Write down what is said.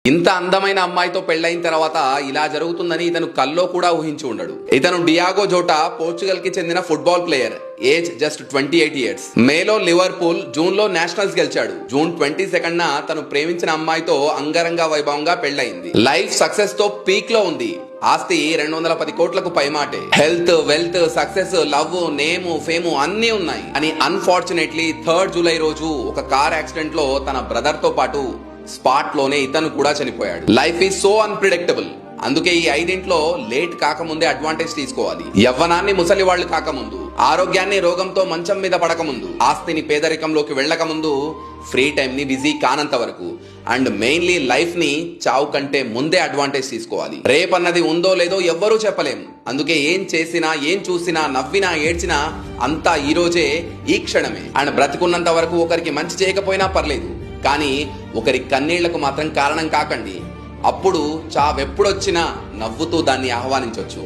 ఇంత అందమైన అమ్మాయితో పెళ్లైన తర్వాత ఇలా జరుగుతుందని ఇతను కల్లో కూడా ఊహించి ఉండడు. ఇతను డియాగో జోటా పోర్చుగల్ కి చెందిన football player. Age just 28 years. మేలో లివర్పూల్, జూన్ లో నేషనల్స్ గెలిచాడు. జూన్ 22న తను ప్రేమించిన అమ్మాయితో అంగరంగ వైభవంగా పెళ్లైంది. లైఫ్ సక్సెస్ తో పీక్ లో ఉంది. ఆస్తి 210 కోట్లకు పైమాటే. Health, wealth, success, love, name, fame అన్నీ ఉన్నాయి. అని అన్ఫార్చునేట్లీ 3 జూలై రోజు ఒక కార్ యాక్సిడెంట్ లో తన బ్రదర్ తో పాటు స్పాట్ లోనే ఇతను కూడా చనిపోయాడు. Life is so unpredictable. అందుకే ఈ 5 లేట్ కాకముందే అడ్వాంటేజ్ తీసుకోవాలి. యవ్వనాన్ని ముసలి వాళ్ళు కాకముందు, ఆరోగ్యాన్ని రోగంతో మంచం మీద పడకముందు, ఆస్తిని పేదరికంలోకి వెళ్ళకముందు, ఫ్రీ టైం ని బిజీ కానంత వరకు, అండ్ మెయిన్లీ లైఫ్ ని చావు కంటే ముందే అడ్వాంటేజ్ తీసుకోవాలి. రేపన్నది ఉందో లేదో ఎవ్వరూ చెప్పలేము. అందుకే ఏం చేసినా, ఏం చూసినా, నవ్వినా, ఏడ్చినా అంతా ఈ రోజే, ఈ క్షణమే. అండ్ బ్రతికున్నంత వరకు ఒకరికి మంచి చేయకపోయినా పర్లేదు, కానీ ఒకరి కన్నీళ్లకు మాత్రం కారణం కాకండి. అప్పుడు చావెప్పుడొచ్చినా నవ్వుతూ దాన్ని ఆహ్వానించవచ్చు.